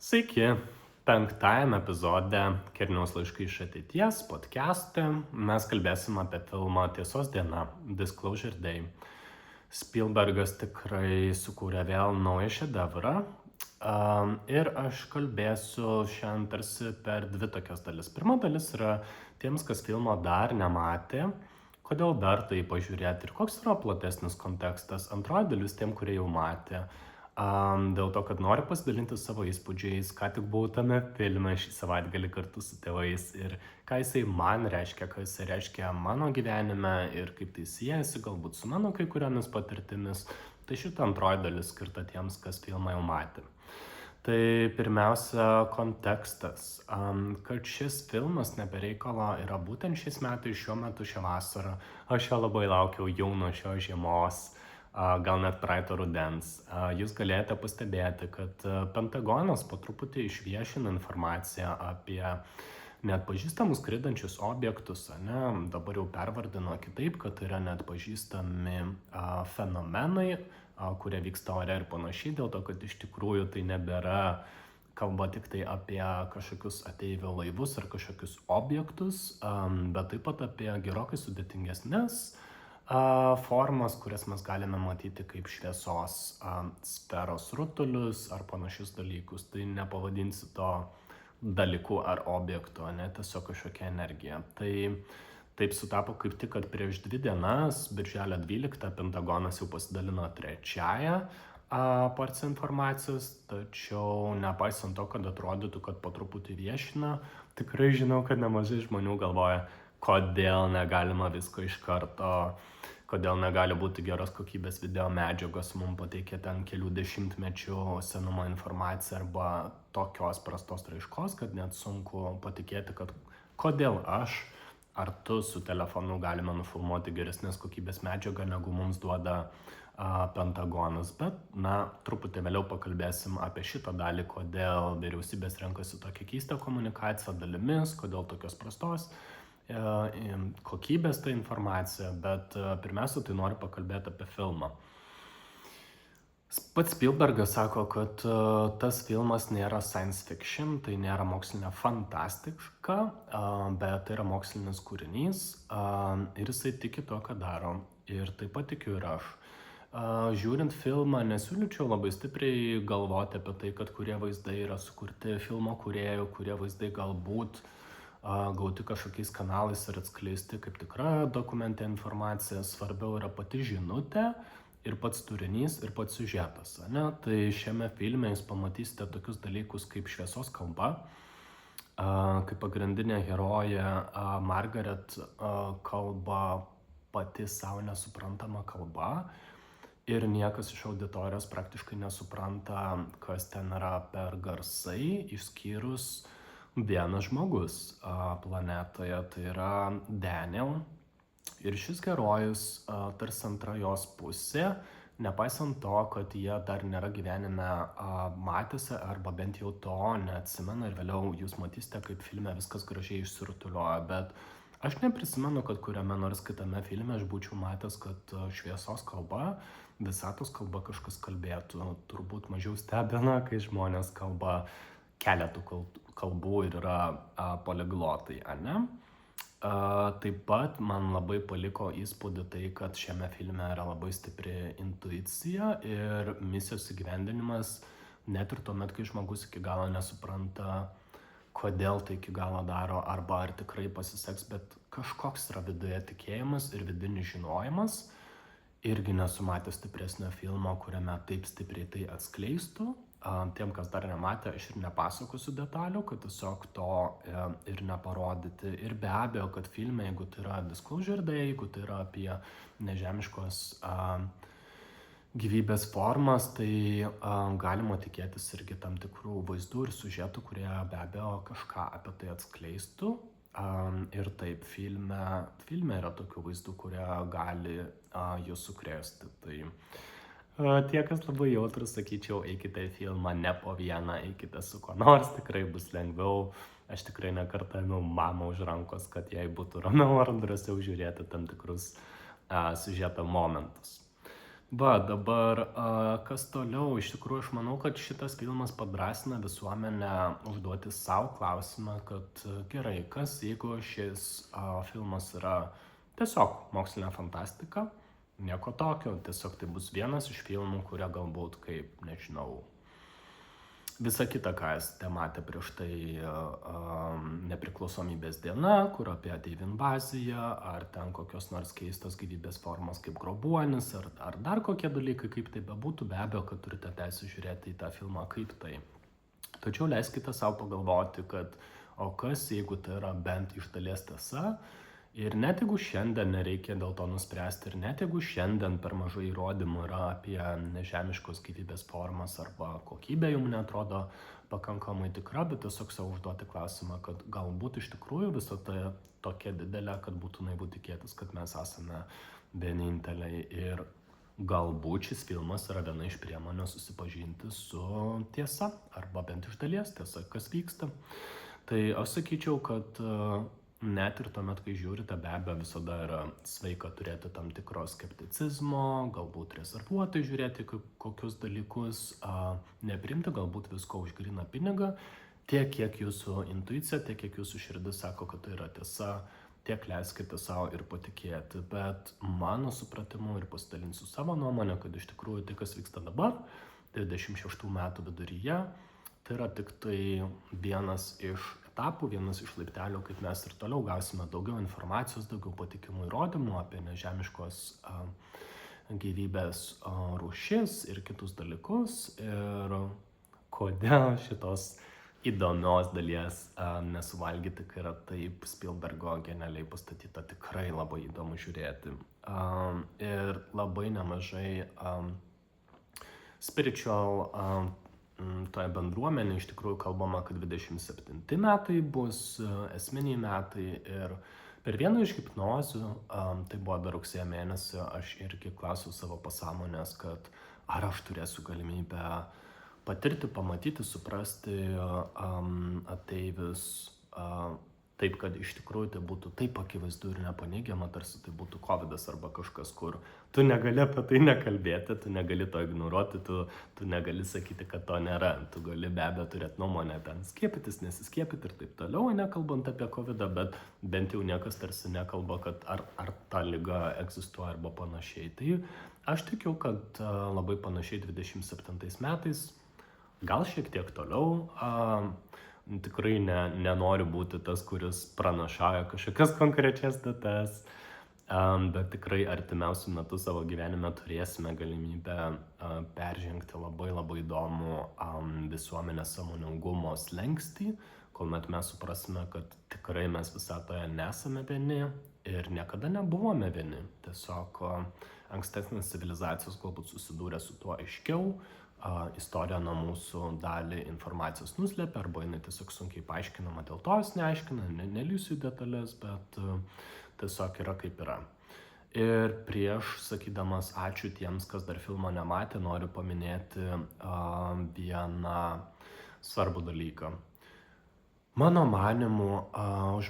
Sveiki, penktajame epizode Kerniaus laiškai iš ateities podcast'e mes kalbėsim apie filmą Tiesos diena Disclosure Day. Spielbergas tikrai sukūrė vėl naują šedevrą ir aš kalbėsiu šiandien tarsi per dvi tokias dalis. Pirma dalis yra tiems, kas filmo dar nematė, kodėl verta jį pažiūrėti ir koks yra platesnis kontekstas. Antroji dalis tiem, kurie jau matė. Dėl to, kad noriu pasidalinti savo įspūdžiais, ką tik buvau tame filme šį savaitgalį kartu su tėvais ir ką jisai man reiškia, ką jisai reiškia mano gyvenime ir kaip tai siejasi galbūt su mano kai kuriomis patirtimis. Tai šita antroji dalis skirta tiems, kas filmą jau matė. Tai pirmiausia kontekstas, kad šis filmas nebereikalo yra būtent šiais metais, šiuo metu, šią vasarą. Aš jo labai laukiau jau nuo šios žiemos. Gal net praeito rudens. Jūs galėjote pastebėti, kad Pentagonas po truputį išviešina informaciją apie neatpažįstamus skraidančius objektus, dabar jau pervardino kitaip, kad tai yra neatpažįstami fenomenai, kurie vyksta ore ir panašiai, dėl to, kad iš tikrųjų tai nebėra kalba tik tai apie kažkokius ateivių laivus ar kažkokius objektus, bet taip pat apie gerokai sudėtingesnes formas, kurias mes galime matyti kaip šviesos sferos rutulius ar panašius dalykus. Tai nepavadinsi to dalyku ar objektu, tiesiog kažkokia energija. Tai taip sutapo kaip tik, kad prieš 2 dienas, birželio 12, Pentagonas jau pasidalino trečiąją porciją informacijos, tačiau nepaisant to, kad atrodytų, kad po truputį viešina, tikrai žinau, kad nemažai žmonių galvoja, kodėl negalima visko iš karto, kodėl negali būti geros kokybės video medžiagos, mums pateikė ten kelių dešimtmečių senumo informaciją arba tokios prastos raiškos, kad net sunku patikėti, kad kodėl aš ar tu su telefonu galime nufilmuoti geresnės kokybės medžiagą, negu mums duoda Pentagonas. Bet, truputį vėliau pakalbėsim apie šitą dalį, kodėl vyriausybės renkasi tokią keistą komunikaciją dalimis, kodėl tokios prastos kokybės ta informacija, bet pirmiausia, tai noriu pakalbėti apie filmą. Pats Spielbergas sako, kad tas filmas nėra science fiction, tai nėra mokslinė fantastika, bet tai yra mokslinis kūrinys ir jisai tiki to, ką daro. Ir taip pat tikiu ir aš. Žiūrint filmą, nesiūlyčiau labai stipriai galvoti apie tai, kad kurie vaizdai yra sukurti filmo kūrėjų, kurie vaizdai galbūt gauti kažkokiais kanalais ir atskleisti kaip tikra dokumente informacija. Svarbiau yra pati žinutė ir pats turinys ir pats siužetas. Tai šiame filme jūs pamatysite tokius dalykus kaip šviesos kalba, kaip pagrindinė herojė Margaret kalba pati savo nesuprantama kalba ir niekas iš auditorijos praktiškai nesupranta, kas ten yra per garsai, išskyrus vienas žmogus planetoje, tai yra Daniel. Ir šis herojus tarsi antra jos pusė, nepaisant to, kad jie dar nėra gyvenime matėsi arba bent jau to neatsimena ir vėliau jūs matysite, kaip filme viskas gražiai išsirutulioja, bet aš neprisimenu, kad kuriame nors kitame filme aš būčiau matęs, kad šviesos kalba, visatos kalba kažkas kalbėtų. Turbūt mažiau stebina, kai žmonės kalba keletų kalbų ir yra poliglotai, Taip pat man labai paliko įspūdį tai, kad šiame filme yra labai stipri intuicija ir misijos įgyvendinimas, net ir tuomet, kai žmogus iki galo nesupranta, kodėl tai iki galo daro arba ar tikrai pasiseks, bet kažkoks yra viduje tikėjimas ir vidinis žinojimas. Irgi nesu matęs stipresnio filmo, kuriame taip stipriai tai atskleistų. Tiem, kas dar nematė, aš ir nepasakosiu detalių, kad tiesiog to ir neparodyti. Ir be abejo, kad filme, jeigu tai yra Disclosure Day, jeigu tai yra apie nežemiškos gyvybės formas, tai galima tikėtis irgi tam tikrų vaizdų ir siužetų, kurie be abejo kažką apie tai atskleistų. Ir taip, filme yra tokių vaizdų, kurie gali jūs sukrėsti. Tai tie, kas labai jautrus, sakyčiau, eikite į filmą ne po vieną, eikite su kuo nors, tikrai bus lengviau. Aš tikrai nekartą ėmiau mamą už rankos, kad jai būtų ramiau ar drąsiau žiūrėti tam tikrus siužeto momentus. Va, dabar kas toliau? Iš tikrųjų, aš manau, kad šitas filmas padrąsina visuomenę užduoti savo klausimą, kad gerai, kas jeigu šis filmas yra tiesiog mokslinė fantastika, nieko tokio, tiesiog tai bus vienas iš filmų, kurie galbūt kaip, nežinau, visa kita, ką esate matę prieš tai, nepriklausomybės diena, kur apie ateivių invaziją, ar ten kokios nors keistos gyvybės formos kaip grobuonis, ar dar kokie dalykai, kaip tai bebūtų, be abejo, kad turite teisę žiūrėti į tą filmą kaip tai. Tačiau leiskite savo pagalvoti, kad o kas, jeigu tai yra bent iš dalies tiesa, ir net jeigu šiandien nereikia dėl to nuspręsti, ir net jeigu šiandien per mažai įrodymų yra apie nežemiškos gyvybės formas arba kokybė jums netrodo pakankamai tikra, bet tiesiog savo užduoti klausimą, kad galbūt iš tikrųjų visą tai tokia didelė, kad būtų naivu tikėtis, kad mes esame vieninteliai ir galbūt šis filmas yra viena iš priemonių susipažinti su tiesa, arba bent iš dalies tiesa, kas vyksta. Tai aš sakyčiau, kad net ir tuomet, kai žiūrite, be abejo, visada yra sveika turėti tam tikro skepticizmo, galbūt rezervuotai žiūrėti kokius dalykus, neprimti galbūt visko už gryną pinigą, tiek kiek jūsų intuicija, tiek kiek jūsų širdis sako, kad tai yra tiesa, tiek leiskite savo ir patikėti. Bet mano supratimu ir pasidalinsiu savo nuomonę, kad iš tikrųjų tai, kas vyksta dabar, 26 metų viduryje, tai yra tik tai vienas iš etapų, vienas iš laiptelių, kaip mes ir toliau gausime daugiau informacijos, daugiau patikimų įrodymų apie nežemiškos gyvybės rūšis ir kitus dalykus. Ir kodėl šitos įdomios dalies nesuvalgyti, kai yra taip Spielbergo genialiai pastatyta, tikrai labai įdomu žiūrėti. Ir labai nemažai spiritual toje bendruomenėje iš tikrųjų kalbama, kad 27 metai bus esminiai metai ir per vieną iš hipnozių, tai buvo dar rugsėjo mėnesį, aš irgi klausiau savo pasąmonės, kad ar aš turėsiu galimybę patirti, pamatyti, suprasti ateivius taip, kad iš tikrųjų tai būtų taip akivaizdu ir nepaneigiama, tarsi tai būtų covidas arba kažkas, kur tu negali apie tai nekalbėti, tu negali to ignoruoti, tu negali sakyti, kad to nėra, tu gali be abejo turėti nuomonę ten skiepytis, nesiskiepyti ir taip toliau, nekalbant apie covidą, bet bent jau niekas tarsi nekalba, kad ar ta liga egzistuoja arba panašiai. Tai aš tikiu, kad labai panašiai 27 metais, gal šiek tiek toliau, tikrai nenoriu būti tas, kuris pranašauja kažkokias konkrečias datas, bet tikrai artimiausių metų savo gyvenime turėsime galimybę peržengti labai įdomų visuomenės sąmoningumo slenkstį, kuomet mes suprasime, kad tikrai mes visatoje nesame vieni ir niekada nebuvome vieni. Tiesiog ankstesnės civilizacijos galbūt susidūrė su tuo aiškiau, istorija nuo mūsų dalį informacijos nuslėpia, arba jinai tiesiog sunkiai paaiškinama, dėl to jis neaiškina, nelysiu į detalės, bet tiesiog yra kaip yra. Ir prieš sakydamas ačiū tiems, kas dar filmo nematė, noriu paminėti vieną svarbų dalyką. Mano manymu,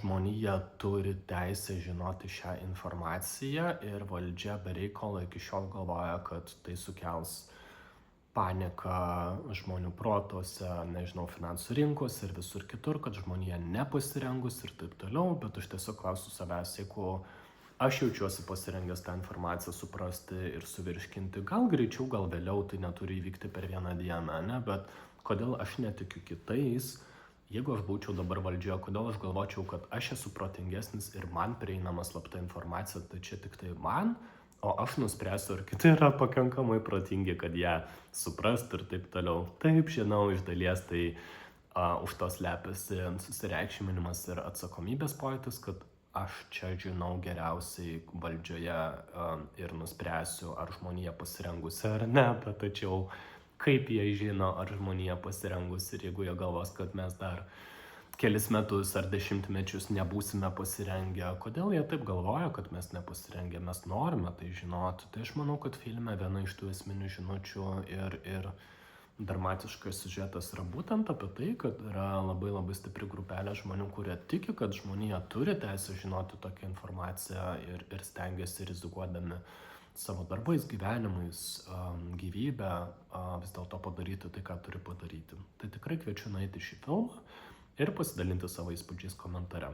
žmonija turi teisę žinoti šią informaciją ir valdžia be reikalo iki šiol galvoja, kad tai sukels paniką žmonių protuose, nežinau, finansų rinkose ir visur kitur, kad žmonija nepasirengus ir taip toliau, bet aš tiesiog klausiu savęs, jeigu aš jaučiuosi pasirengęs tą informaciją suprasti ir suvirškinti, gal greičiau, gal vėliau, tai neturi įvykti per vieną dieną, ne? Bet kodėl aš netikiu kitais, jeigu aš būčiau dabar valdžioje, kodėl aš galvočiau, kad aš esu protingesnis ir man prieinama slapta informacija, tai čia tik tai man, o aš nuspręsiu, ar kiti yra pakankamai protingi, kad ją suprastų ir taip toliau. Taip, žinau, iš dalies tai už to slepiasi susireikšminimas ir atsakomybės pojūtis, kad aš čia žinau geriausiai valdžioje ir nuspręsiu, ar žmonija pasirengusi ar ne, bet tačiau kaip jie žino, ar žmonija pasirengusi ir jeigu jie galvos, kad mes dar kelis metus ar dešimtmečius nebūsime pasirengę. Kodėl jie taip galvoja, kad mes nepasirengę, mes norime tai žinoti. Tai aš manau, kad filme viena iš tų esminių žinučių ir dramatiškas siužetas yra būtent apie tai, kad yra labai stipri grupelė žmonių, kurie tiki, kad žmonija turi teisę žinoti tokią informaciją ir stengiasi rizikuodami savo darbais, gyvenimais, gyvybę, vis dėlto padaryti tai, ką turi padaryti. Tai tikrai kviečiu nueiti šį filmą ir pasidalinti savo įspūdžiais komentare.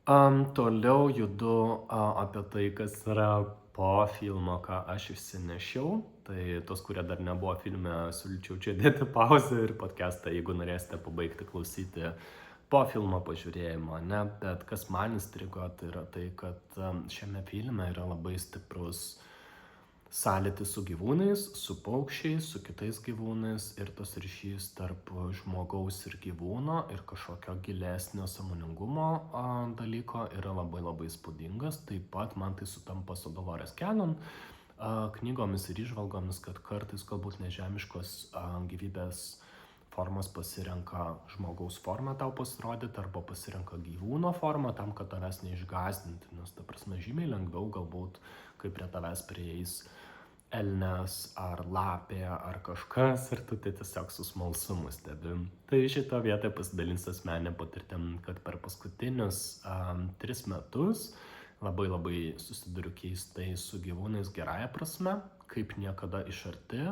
Toliau judu apie tai, kas yra po filmo, ką aš išsinešiau. Tai tos, kurie dar nebuvo filme, siūlyčiau čia dėti pauzę ir podcastą, jeigu norėsite pabaigti klausyti po filmo pažiūrėjimo, ne? Bet kas man įstrigo, tai yra tai, kad šiame filme yra labai stiprus sąlytis su gyvūnais, su paukščiais, su kitais gyvūnais ir tas ryšys tarp žmogaus ir gyvūno ir kažkokio gilesnio sąmoningumo dalyko yra labai labai įspūdingas. Taip pat man tai sutampa su Dolores Cannon knygomis ir įžvalgomis, kad kartais galbūt nežemiškos gyvybės formos pasirenka žmogaus formą tau pasirodyti arba pasirenka gyvūno formą tam, kad tavęs neišgąsdinti, nes ta prasme žymiai lengviau galbūt, kai prie tavęs prieis elnes ar lapė ar kažkas ir tu tai tiesiog su smalsumu stebi. Tai šito vietoje pasidalinsiu asmeninę patirtim, kad per paskutinius 3 metus labai susiduriu keistai su gyvūnais gerąja prasme, kaip niekada iš arti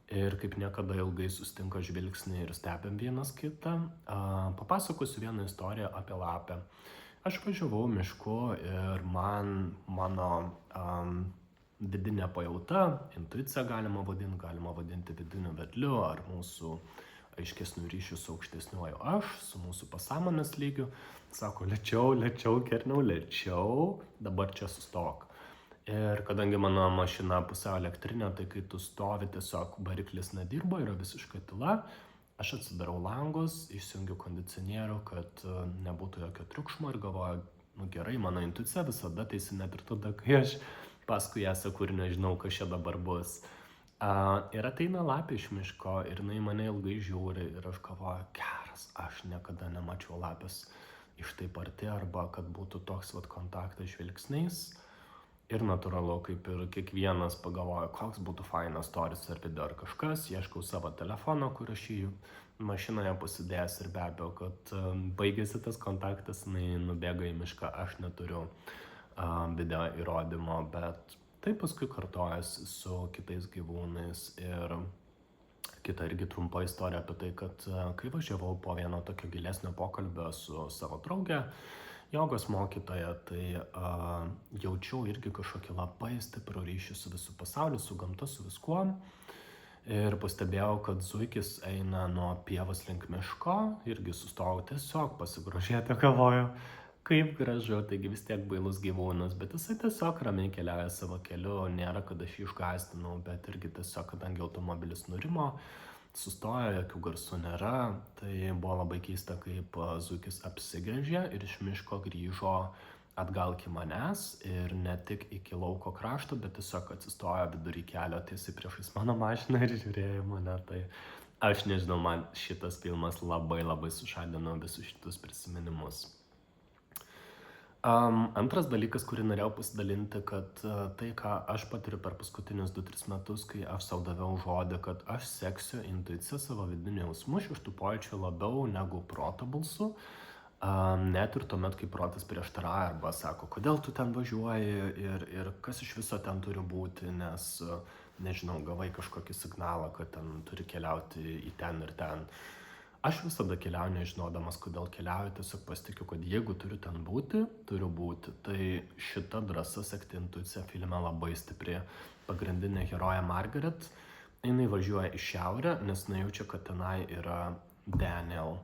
ir kaip niekada ilgai sustinka žvilgsniai ir stebim vienas kitą. Papasakosiu vieną istoriją apie lapę. Aš važiavau mišku ir mano vidinė pajauta, intuicija galima vadinti vidiniu vedliu ar mūsų aiškesnių ryšių su aukštesniuoju aš, su mūsų pasąmonės lygiu, sako lėčiau, Kerniau, lėčiau, dabar čia sustok. Ir kadangi mano mašina pusiau elektrinė, tai kai tu stovi, tiesiog variklis nedirba, yra visiškai tyla, aš atsidarau langus, išsijungiu kondicionierių, kad nebūtų jokio triukšmo ir galvoju, gerai, mano intuicija visada teisi net ir tada, kai aš paskui ją seku ir nežinau, kas čia dabar bus. Ir ateina lapė iš miško ir jinai mane ilgai žiūri ir aš galvoju, geras, aš niekada nemačiau lapės iš taip arti arba kad būtų toks kontaktas žvilgsniais. Ir natūralu, kaip ir kiekvienas pagalvoja, koks būtų fainas stories ar video ar kažkas, ieškau savo telefono, kur aš jį mašinoje pasidėjęs ir be abejo, kad baigėsi tas kontaktas, jinai nubėga į mišką, aš neturiu video įrodymo, bet tai paskui kartojasi su kitais gyvūnais. Ir kita irgi trumpa istorija apie tai, kad kai važiavau po vieno tokio gilesnio pokalbio su savo drauge, jogos mokytoja, tai jaučiau irgi kažkokį labai stiprų ryšį su visų pasauliu, su gamta, su viskuo. Ir pastebėjau, kad zuikis eina nuo pievos link miško, irgi sustojau tiesiog pasigrožėti, galvoju, kaip gražu, taigi vis tiek bailus gyvūnas, bet jisai tiesiog ramiai keliauja savo keliu, nėra, kad aš jį išgąsdinau, bet irgi tiesiog, kadangi automobilis nurimo, sustojo, jokių garsų nėra, tai buvo labai keista, kaip zuikis apsigręžė ir iš miško grįžo atgal iki manęs ir ne tik iki lauko krašto, bet tiesiog atsistojo vidury kelio tiesiai priešais mano mašiną ir žiūrėjo mane, tai aš nežinau, man šitas filmas labai sužadino visus šitus prisiminimus. Antras dalykas, kurį norėjau pasidalinti, kad tai, ką aš patiriu per paskutinius 2-3 metus, kai aš sau daviau žodį, kad aš seksiu intuiciją savo vidinių jausmų, iš tų pojūčių labiau negu proto balsu, net ir tuomet, kai protas prieštarauja arba sako, kodėl tu ten važiuoji ir kas iš viso ten turi būti, nes, nežinau, gavai kažkokį signalą, kad ten turi keliauti į ten ir ten. Aš visada keliauju nežinodamas, kodėl keliauju, tiesiog pasitikiu, kad jeigu turiu ten būti, turiu būti. Tai šita drąsa sekti intuiciją filme labai stipri. Pagrindinė herojė Margaret, jinai važiuoja į šiaurę, nes nejaučia, kad tenai yra Daniel.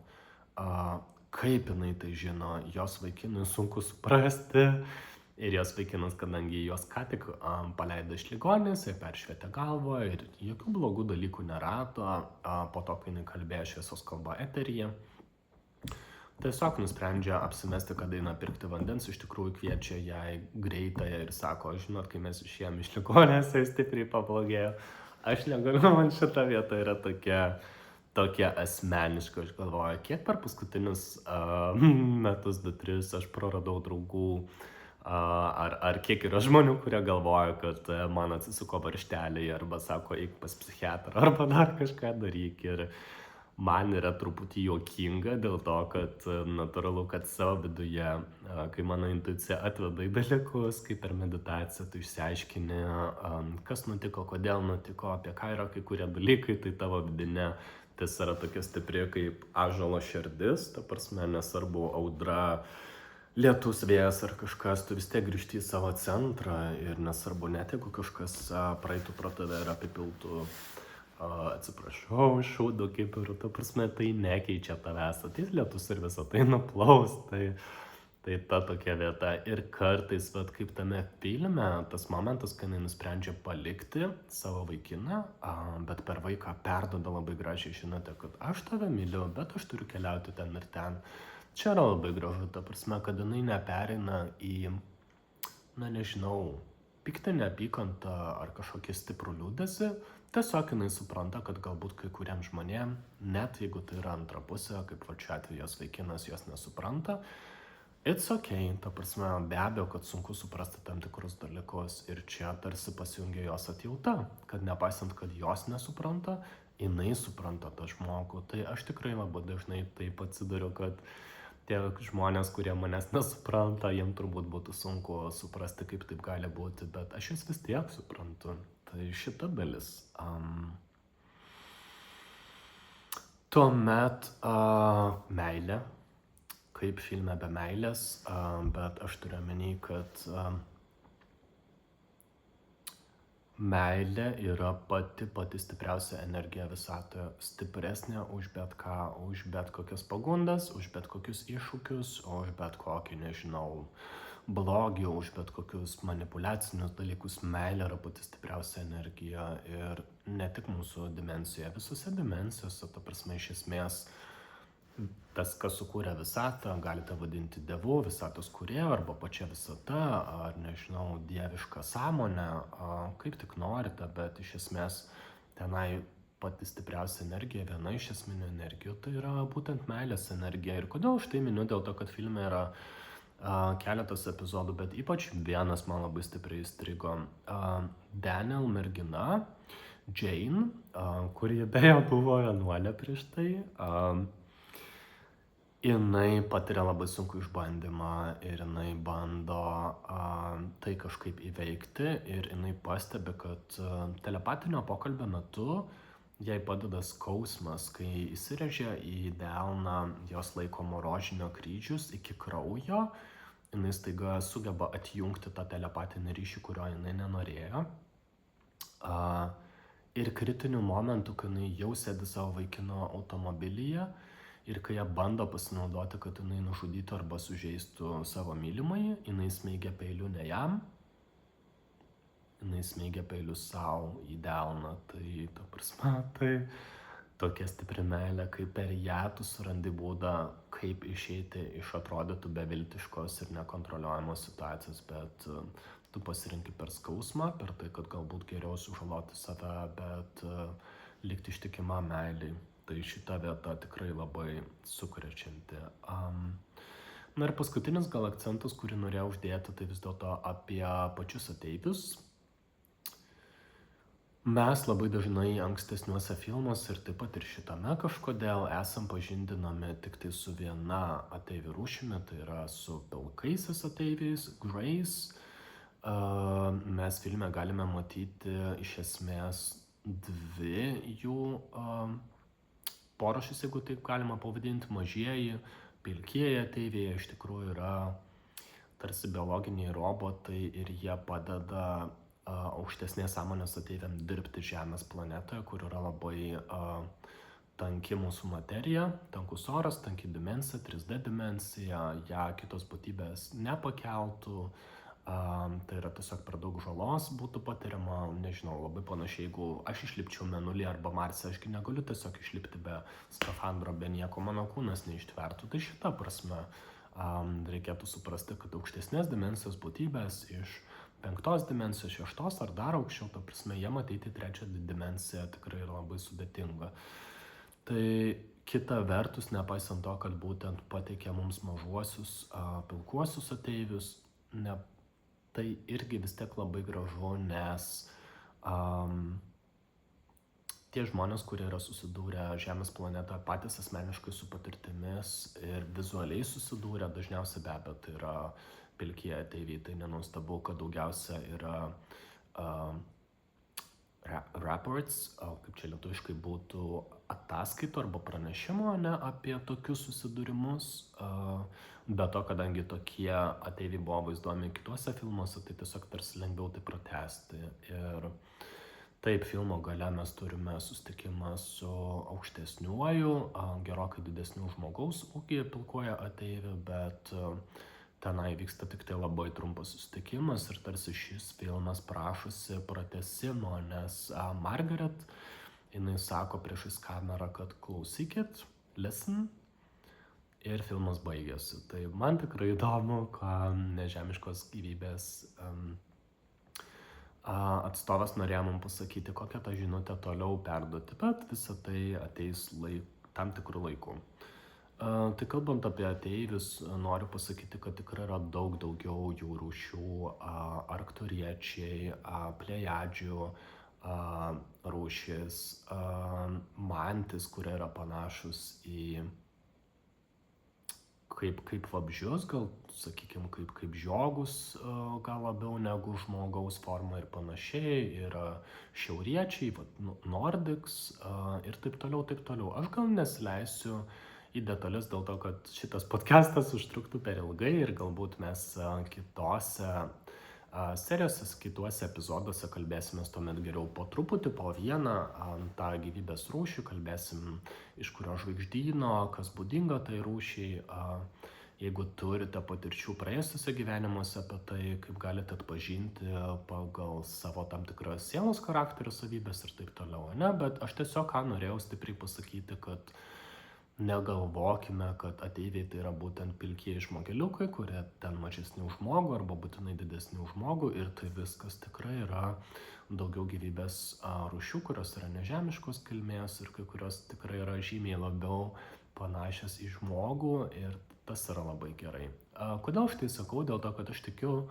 Kaip jinai tai žino, jos vaikinui sunku suprasti. Ir jos vaikinas, kadangi jos ką tik paleido iš ligoninės, jie peršvietė galvą ir jokių blogų dalykų nerato, po to, kai jinai kalbėjo šviesos kalba eteryje. Tiesiog nusprendžia apsimesti, kad eina pirkti vandens, iš tikrųjų kviečia jai greitąją ir sako, žinot, kai mes išėjom iš ligoninės, tai stipriai pablogėjo. Aš negaliu, man šita vieta yra tokia asmeniška, aš galvoju, kiek per paskutinius metus 2-3 aš praradau draugų, ar kiek yra žmonių, kurie galvoja, kad man atsisuko varžteliai arba sako, eik pas psichiatrą arba dar kažką daryk. Ir man yra truputį juokinga dėl to, kad natūralu, kad savo viduje, kai mano intuicija atveda į dalykus, kaip per meditaciją, tu išsiaiškini, kas nutiko, kodėl nutiko, apie ką yra kai kurie dalykai, tai tavo vidinė tiesa yra tokia stipri kaip ąžuolo širdis, ta prasme, nesvarbu audra, lietus, vėjas ar kažkas, tu vis tiek grįžti į savo centrą ir nesvarbu, net jeigu kažkas praeitų pro tave ir apipiltų, atsiprašau, šūdu kibirų, ta prasme, tai nekeičia tavęs, ateis lietus ir visą tai nuplaus, tai ta tokia vieta. Ir kartais, vat, kaip tame filme, tas momentas, kai jinai nusprendžia palikti savo vaikiną, bet per vaiką perduoda labai gražiai žinutę, kad aš tave myliu, bet aš turiu keliauti ten ir ten. Čia yra labai gražu, ta prasme, kad jinai nepereina į, na nežinau, pyktį, neapykantą ar kažkokį stiprų liūdesį. Tiesiog jinai supranta, kad galbūt kai kuriem žmonėm, net jeigu tai yra antra pusė, kaip va čia atveju jos vaikinas, jos nesupranta, it's okay, ta prasme, be abejo, kad sunku suprasti tam tikrus dalykus ir čia tarsi pasijungia jos atjauta, kad nepaisant, kad jos nesupranta, jinai supranta tą žmogų. Tai aš tikrai labai dažnai taip atsidariu, kad tie žmonės, kurie manęs nesupranta, jiem turbūt būtų sunku suprasti, kaip taip gali būti, bet aš jas vis tiek suprantu. Tai šita dalis. Tuomet meilė, kaip filme be meilės, bet aš turiu omeny, kad meilė yra pati stipriausia energija visatoje, stipresnė už bet ką, už bet kokias pagundas, už bet kokius iššūkius, už bet kokį, nežinau, blogį, už bet kokius manipuliacinius dalykus. Meilė yra pati stipriausia energija ir ne tik mūsų dimensijoje, visose dimensijose, ta prasme, iš esmės, tas, kas sukūrė visatą, galite vadinti Dievu, visatos kūrėju, arba pačia visata, ar nežinau, dievišką sąmonę, kaip tik norite, bet iš esmės tenai pati stipriausia energija, viena iš esminių energijų, tai yra būtent meilės energija. Ir kodėl aš tai miniu, dėl to, kad filme yra keletas epizodų, bet ypač vienas man labai stipriai įstrigo. Daniel mergina, Jane, kuri beje buvo vienuolė prieš tai, jinai patiria labai sunku išbandymą ir jinai bando tai kažkaip įveikti ir jinai pastebi, kad telepatinio pokalbio metu jai padeda skausmas, kai įsirėžia į delną jos laikomo rožinio kryžius iki kraujo, jinai staiga sugeba atjungti tą telepatinį ryšį, kurio jinai nenorėjo. Ir kritiniu momentu, kai jinai jau sėdi savo vaikino automobilyje ir kai jie bando pasinaudoti, kad jinai nužudytų arba sužeistų savo mylimąjį, jinai smeigia peiliu ne jam, jinai smeigia peiliu savo į delną. Tai, ta prasme, tai tokia stipri meilė, kaip per ją tu surandi būdą, kaip išeiti iš atrodytų beviltiškos ir nekontroliuojamos situacijos, bet tu pasirinki per skausmą, per tai, kad galbūt geriau sužaloti save, bet likti ištikima meiliai. Tai šita vieta tikrai labai sukrečianti. Na ir paskutinis gal akcentas, kurį norėjau uždėti, tai vis dėlto apie pačius ateivius. Mes labai dažnai ankstesniuose filmuose ir taip pat ir šitame kažkodėl esam pažindinami tik tai su viena ateivių rūšimi, tai yra su pilkaisiais ateiviais, Greys. Mes filme galime matyti iš esmės dvi jų porašys, jeigu taip galima pavadinti, mažieji, pilkieji ateiviai iš tikrųjų yra tarsi biologiniai robotai ir jie padeda aukštesnės sąmonės ateiviam dirbti Žemės planetoje, kur yra labai tanki mūsų materija, tankus oras, tanki dimensija, 3D dimensija, ją kitos būtybės nepakeltų. Tai yra tiesiog per daug žalos būtų patiriama, nežinau, labai panašiai, jeigu aš išlipčiau Mėnulį arba Marse, ašgi negaliu tiesiog išlipti be skafandro, be nieko, mano kūnas neištvertų. Tai šita prasme reikėtų suprasti, kad aukštesnės dimensijos būtybės iš 5 dimensijos, 6 ar dar aukščiau, ta prasme, jie matyti 3 dimensiją tikrai yra labai sudėtinga. Tai kita vertus, nepaisant to, kad būtent pateikia mums mažuosius pilkuosius ateivius, tai irgi vis tiek labai gražu, nes tie žmonės, kurie yra susidūrę Žemės planetoje patys asmeniškai su patirtimis ir vizualiai susidūrę, dažniausiai be abejo tai yra pilkieji ateiviai, tai nenuostabu, kad daugiausia yra reports, kaip čia lietuviškai būtų, ataskaitų arba pranešimo, ne, apie tokius susidūrimus. Be to, kadangi tokie ateiviai buvo vaizduojami kituose filmuose, tai tiesiog tarsi lengviau tai pratęsti. Ir taip, filmo gale mes turime susitikimą su aukštesniuoju, gerokai didesniu žmogaus ūgyje pilkuoja ateiviu, bet tenai vyksta tik tai labai trumpas susitikimas ir tarsi šis filmas prašosi pratęsimo, nes Margaret, jinai sako priešais kamerą, kad klausykit, listen, ir filmas baigėsi. Tai man tikrai įdomu, ką nežemiškos gyvybės atstovas norėjo man pasakyti, kokią tą žinutę toliau perduoti, bet visą tai ateis tam tikrų laikų. Tai kalbant apie ateivius, noriu pasakyti, kad tikrai yra daug daugiau jų rūšių, arkturiečiai, plejadžių rūšis, mantis, kurie yra panašus į kaip vabzdžius, gal sakykime kaip žiogus, gal labiau negu žmogaus forma ir panašiai, yra šiauriečiai, nordics ir taip toliau, taip toliau. Aš gal nesileisiu į detalės dėl to, kad šitas podcastas užtruktų per ilgai ir galbūt mes kitose serijose, kituose epizoduose kalbėsime tuomet geriau po truputį, po vieną tą gyvybės rūšį, kalbėsim iš kurio žvaigždyno, kas būdinga tai rūšiai, jeigu turite patirčių praėjusiuose gyvenimuose apie tai, kaip galite atpažinti pagal savo tam tikras sielos charakterio savybės ir taip toliau, ne? Bet aš tiesiog ką norėjau stipriai pasakyti, kad negalvokime, kad ateiviai tai yra būtent pilkieji žmogeliukai, kurie ten mažesni už žmogų arba būtinai didesni už žmogų ir tai viskas tikrai yra daugiau gyvybės rūšių, kurios yra nežemiškos kilmės ir kai kurios tikrai yra žymiai labiau panašios į žmogų ir tas yra labai gerai. Kodėl aš tai sakau? Dėl to, kad aš tikiu,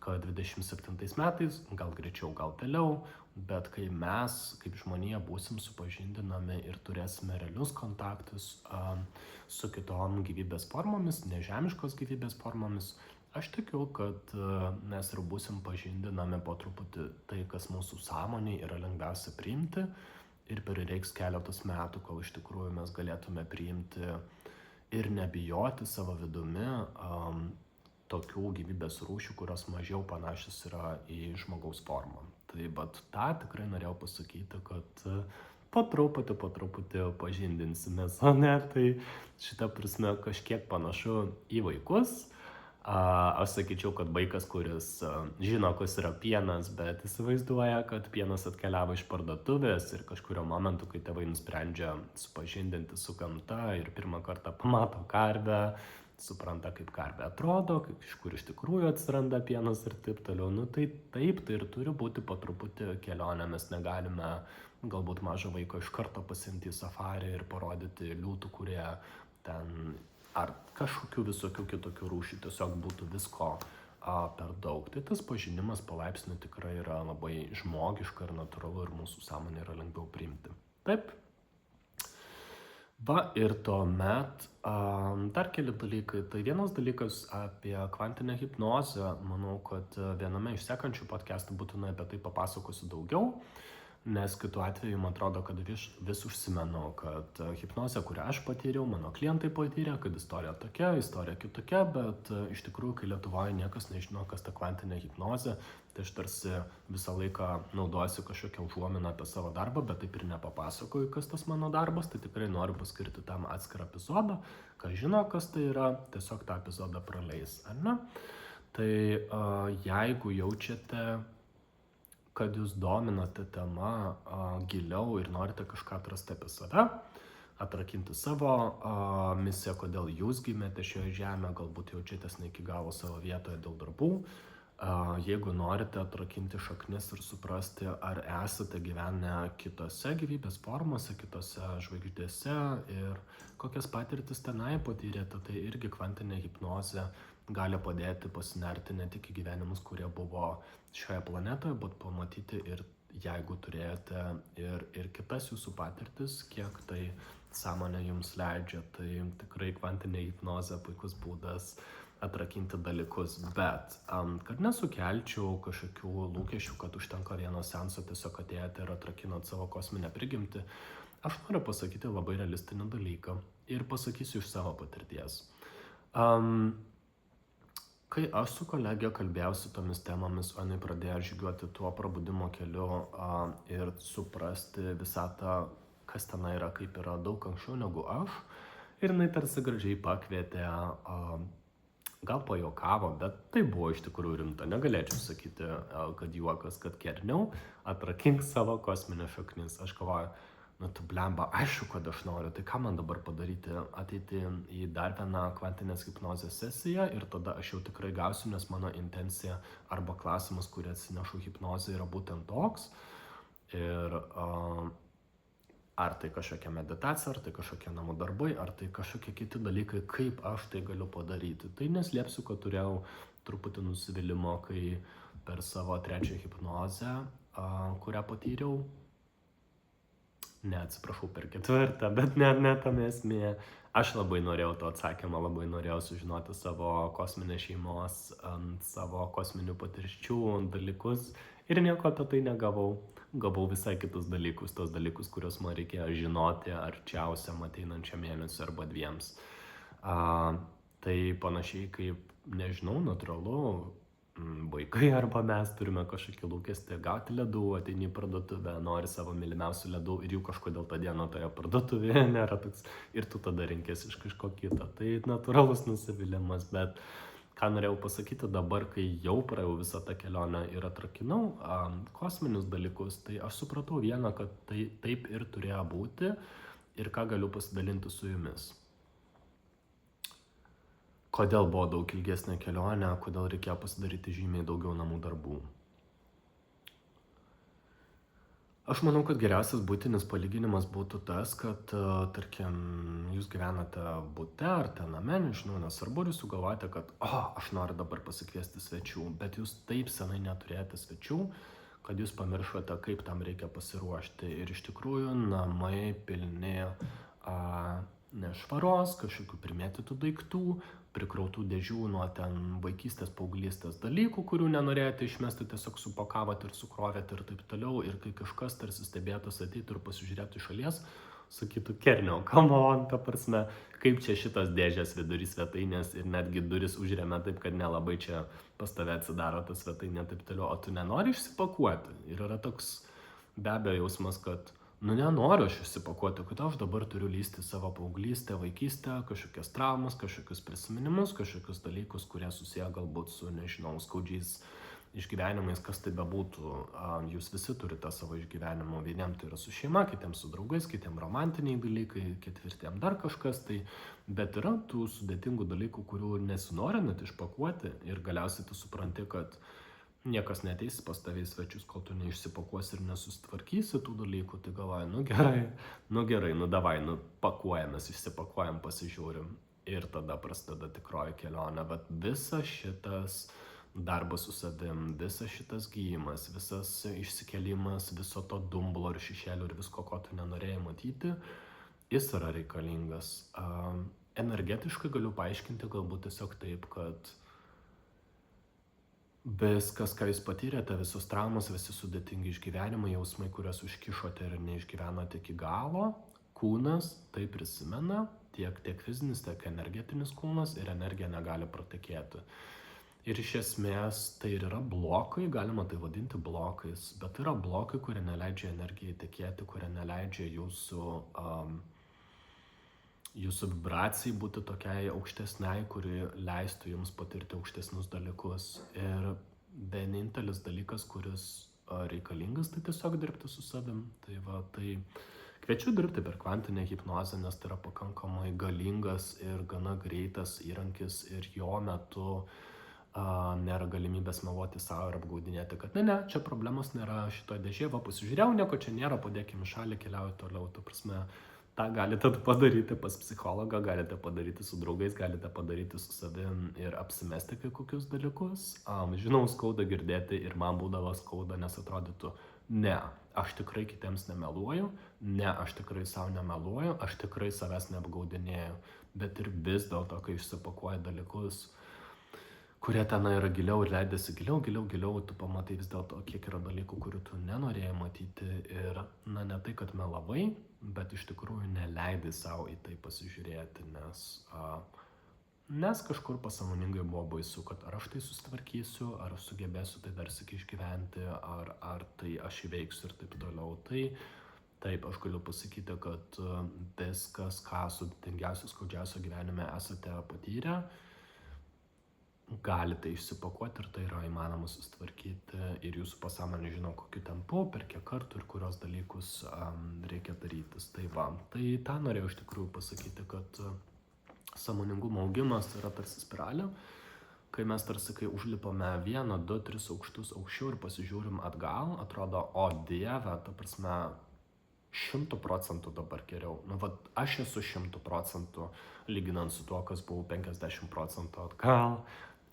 kad 27 metais, gal greičiau, gal vėliau, bet kai mes kaip žmonija būsim supažindinami ir turėsime realius kontaktus su kitom gyvybės formomis, nežemiškos gyvybės formomis, aš tikiu, kad mes ir būsim pažindinami po truputį tai, kas mūsų sąmonėje yra lengviausia priimti ir prireiks keletos metų, kol iš tikrųjų mes galėtume priimti ir nebijoti savo vidumi tokių gyvybės rūšių, kurios mažiau panašios yra į žmogaus formą. Tai bet tą tikrai norėjau pasakyti, kad po truputį pažindinsimės, o ne, tai šitą prasme kažkiek panašu į vaikus. Aš sakyčiau, kad vaikas, kuris žino, kas yra pienas, bet įsivaizduoja, kad pienas atkeliavo iš parduotuvės ir kažkurio momentu, kai tėvai nusprendžia supažindinti su gamta ir pirmą kartą pamato karvę, supranta, kaip karvė atrodo, iš kur iš tikrųjų atsiranda pienas ir taip toliau. Nu tai taip, tai ir turi būti po truputį kelionė, mes negalime galbūt mažą vaiką iš karto pasiimti į safarį ir parodyti liūtų, kurie ten ar kažkokių visokių kitokių rūšių, tiesiog būtų visko per daug. Tai tas pažinimas palaipsniui tikrai yra labai žmogiška ir natūralu ir mūsų sąmonė yra lengviau priimti. Taip. Va ir tuomet dar keli dalykai. Tai vienas dalykas apie kvantinę hipnozę. Manau, kad viename iš sekančių podcastų būtinai apie tai papasakosiu daugiau, nes kitu atveju man atrodo, kad vis užsimenu, kad hipnozė, kurią aš patyriau, mano klientai patyrė, kad istorija tokia, istorija kitokia, bet iš tikrųjų, kai Lietuvoje niekas nežino, kas ta kvantinė hipnozė, tai aš tarsi visą laiką naudojuosi kažkokią užuominą apie savo darbą, bet taip ir nepapasakoju, kas tas mano darbas, tai tikrai noriu paskirti tam atskirą epizodą, kas žino, kas tai yra, tiesiog tą epizodą praleis, ar ne? Tai jeigu jaučiate, kad jūs dominate temą giliau ir norite kažką atrasti apie save, atrakinti savo misiją, kodėl jūs gimėte šioje žemėje, galbūt jaučiatės ne iki galo savo vietoje dėl darbų, jeigu norite atrakinti šaknis ir suprasti, ar esate gyvenę kitose gyvybės formose, kitose žvaigždėse ir kokias patirtis tenai patyrėte, tai irgi kvantinė hipnozė gali padėti pasinerti ne tik į gyvenimus, kurie buvo šioje planetoje, bet pamatyti ir jeigu turėjote ir kitas jūsų patirtis, kiek tai sąmonė jums leidžia, tai tikrai kvantinė hipnozė puikus būdas atrakinti dalykus, bet kad nesukelčiau kažkokių lūkesčių, kad užtenka vieno seanso, tiesiog atėjote ir atrakinot savo kosminę prigimtį, aš noriu pasakyti labai realistinį dalyką ir pasakysiu iš savo patirties. Kai aš su kolegė kalbėjausi tomis temomis, o jinai pradėjo žygiuoti tuo prabudimo keliu ir suprasti visą tą, kas ten yra, kaip yra daug anksčiau negu aš, ir jinai tarsi gražiai pakvietė, gal pajuokavo, bet tai buvo iš tikrųjų rimta. Negalėčiau sakyti, kad juokas, kad kerniau, atrakink savo kosminės šaknis. Aš galvoju, tu blemba, aišku, kad aš noriu, tai ką man dabar padaryti, ateiti į dar vieną kvantinės hipnozės sesiją ir tada aš jau tikrai gausiu, nes mano intencija arba klausimas, kurį atsinešu hipnozę, yra būtent toks. Ir ar tai kažkokia meditacija, ar tai kažkokie namų darbai, ar tai kažkokie kiti dalykai, kaip aš tai galiu padaryti. Tai neslėpsiu, kad turėjau truputį nusivylimą, kai per savo trečią hipnozę, kurią patyriau, atsiprašau, per ketvirtą, bet ne tame esmė. Aš labai norėjau to atsakymą, labai norėjau sužinoti savo kosminės šeimos, savo kosminių patirčių dalykus ir nieko apie tai negavau. Gavau visai kitus dalykus, tos dalykus, kuriuos man reikėjo žinoti arčiausiam ateinančiam mėnesiui arba 2. Tai panašiai kaip, nežinau, natūralu, vaikai arba mes turime kažkokį lūkestį gauti ledų, ateini į parduotuvę, nori savo mylimiausių ledų ir jų kažkodėl tą dieną toje parduotuvėje nėra toks ir tu tada renkėsi iš kažko kito. Tai natūralus nusivylimas, bet ką norėjau pasakyti dabar, kai jau praėjau visą tą kelionę ir atrakinau kosminius dalykus, tai aš supratau vieną, kad tai taip ir turėjo būti ir ką galiu pasidalinti su jumis. Kodėl buvo daug ilgesnė kelionė, kodėl reikėjo pasidaryti žymiai daugiau namų darbų. Aš manau, kad geriausias buitinis palyginimas būtų tas, kad, tarkim, jūs gyvenate bute ar ten name, nežinau, nesvarbu, jūs sugalvojate, kad, aš noriu dabar pasikviesti svečių, bet jūs taip senai neturėjote svečių, kad jūs pamiršote, kaip tam reikia pasiruošti. Ir iš tikrųjų namai pilni nešvaros, kažkokių primėtytų daiktų, prikrautų dėžių nuo ten vaikystės, paauglystės dalykų, kurių nenorėjote išmesti, tiesiog supakavote ir sukrovėte ir taip toliau. Ir kai kažkas tarsi stebėtas ateitų ir pasižiūrėtų iš šalies, sakytų, kernio, come on, ta prasme, kaip čia šitas dėžės vidury svetainės ir netgi duris užremia taip, kad nelabai čia pas tave atsidaro ta svetainė taip toliau, o tu nenori išsipakuoti. Ir yra toks be abejo jausmas, kad nenoriu aš išsipakuoti, kad aš dabar turiu lysti savo paauglystę, vaikystę, kažkokias traumas, kažkokius prisiminimus, kažkokius dalykus, kurie susiję galbūt su, nežinau, skaudžiais išgyvenimais, kas tai bebūtų. Jūs visi turite savo išgyvenimų, vieniem tai yra su šeima, kitiem su draugais, kitiem romantiniai dalykai, ketvirtiem dar kažkas tai, bet yra tų sudėtingų dalykų, kurių nesinori net išpakuoti ir galiausiai tu supranti, kad niekas neteis pas tave į svečius, kol tu neišsipakuosi ir nesusitvarkysi tų dalykų, tai galvoji, gerai, davai, pakuojamės, išsipakuojam, pasižiūrim ir tada prasideda tikroji kelionė, bet visas šitas darbas su savim, visas šitas gyjimas, visas išsikėlimas, viso to dumblo ir šešėlių ir visko, ko tu nenorėjai matyti, jis yra reikalingas. Energetiškai galiu paaiškinti galbūt tiesiog taip, kad viskas, ką jūs patyrėte, visos traumas, visi sudėtingi išgyvenimai, jausmai, kuriuos užkišote ir neišgyvenote iki galo, kūnas tai prisimena, tiek fizinis, tiek energetinis kūnas ir energija negali pratekėti. Ir iš esmės tai ir yra blokai, galima tai vadinti blokais, bet tai yra blokai, kurie neleidžia energijai tekėti, kurie neleidžia jūsų vibracijai būti tokiai aukštesniai, kuri leistų jums patirti aukštesnius dalykus. Ir vienintelis dalykas, kuris reikalingas, tai tiesiog dirbti su savim. Tai kviečiu dirbti per kvantinę hipnozę, nes tai yra pakankamai galingas ir gana greitas įrankis ir jo metu nėra galimybės meluoti savo ir apgaudinėti, kad ne, čia problemos nėra, šito dėžė, pasižiūrėjau, nieko čia nėra, padėkime šalį, keliauju toliau. Ta prasme, tą galite padaryti pas psichologą, galite padaryti su draugais, galite padaryti su savim ir apsimesti kai kokius dalykus. Žinau, skauda girdėti ir man būdavo skauda, nes atrodytų, Ne, aš tikrai kitiems nemeluoju, ne, aš tikrai savo nemeluoju, aš tikrai savęs neapgaudinėju, bet ir vis dėlto, kai išsipakuoji dalykus, kurie ten yra giliau ir leidėsi giliau, tu pamatai vis dėlto, kiek yra dalykų, kurių tu nenorėjai matyti ir, ne tai, kad melavai, bet iš tikrųjų neleidai savo į tai pasižiūrėti, nes kažkur pasąmoningai buvo baisu, kad ar aš tai susitvarkysiu, ar aš sugebėsiu tai dar sykį išgyventi, ar tai aš įveiksiu ir taip toliau. Tai taip, aš galiu pasakyti, kad viskas, ką sudėtingiausio, skaudžiausio gyvenime esate patyrę, galite išsipakuoti ir tai yra įmanoma susitvarkyti ir jūsų pasąmonė žino, kokiu tempu, per kiek kartų ir kurios dalykus reikia darytis. Tai tą norėjau iš tikrųjų pasakyti, kad sąmoningumo augimas yra tarsi spiralė, kai mes tarsi, kai užlipame 1, 2, 3 aukštus aukščiau ir pasižiūrim atgal, atrodo, o Dieve, ta prasme, 100% dabar geriau. Aš esu 100% lyginant su tuo, kas buvau 50% atgal.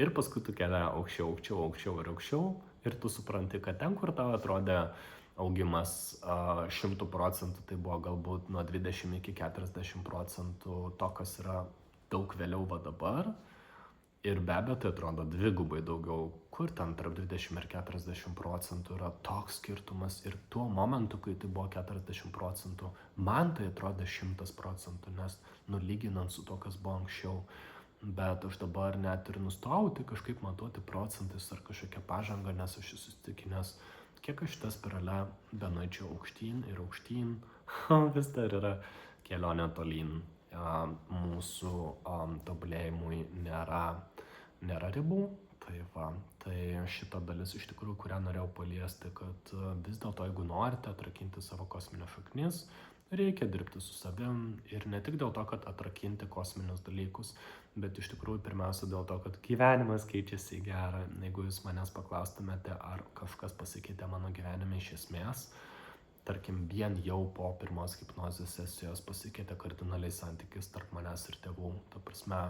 Ir paskui tu kelia aukščiau ir tu supranti, kad ten, kur tau atrodė augimas 100%, tai buvo galbūt nuo 20 iki 40% to, kas yra daug vėliau dabar. Ir be abejo, tai atrodo dvigubai daugiau, kur ten tarp 20 ir 40% yra toks skirtumas. Ir tuo momentu, kai tai buvo 40%, man tai atrodė 100%, nes lyginant su to, kas buvo anksčiau. Bet aš dabar net ir nustojau tai kažkaip matuoti procentais ar kažkokią pažangą, nes aš esu įsitikinęs, kiek aš šitą spiralę benueičiau aukštyn ir aukštyn, vis dar yra kelionė tolyn. Mūsų tobulėjimui nėra ribų. Tai šita dalis iš tikrųjų, kurią norėjau paliesti, kad vis dėlto, jeigu norite atrakinti savo kosminės šaknis, reikia dirbti su savim ir ne tik dėl to, kad atrakinti kosminius dalykus, bet iš tikrųjų pirmiausia dėl to, kad gyvenimas keičiasi į gerą. Jeigu jūs manęs paklaustumėte, ar kažkas pasikeitė mano gyvenime iš esmės, tarkim, vien jau po pirmos hipnozės sesijos pasikeitė kardinaliai santykis tarp manęs ir tėvų. Ta prasme,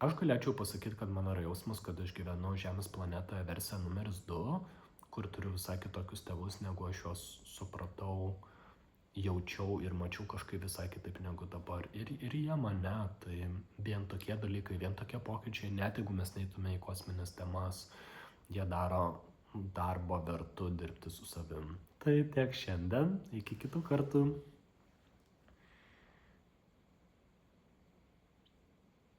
aš galėčiau pasakyti, kad mano yra jausmas, kad aš gyvenu Žemės planetoje versija numeris 2, kur turiu visai kitokius tėvus, negu aš juos supratau, jaučiau ir mačiau kažkaip visai kitaip negu dabar. Ir jie mane, tai vien tokie dalykai, vien tokie pokyčiai, net jeigu mes neitume į kosminės temas, jie daro darbo vertu dirbti su savim. Tai tiek šiandien, iki kitų kartų.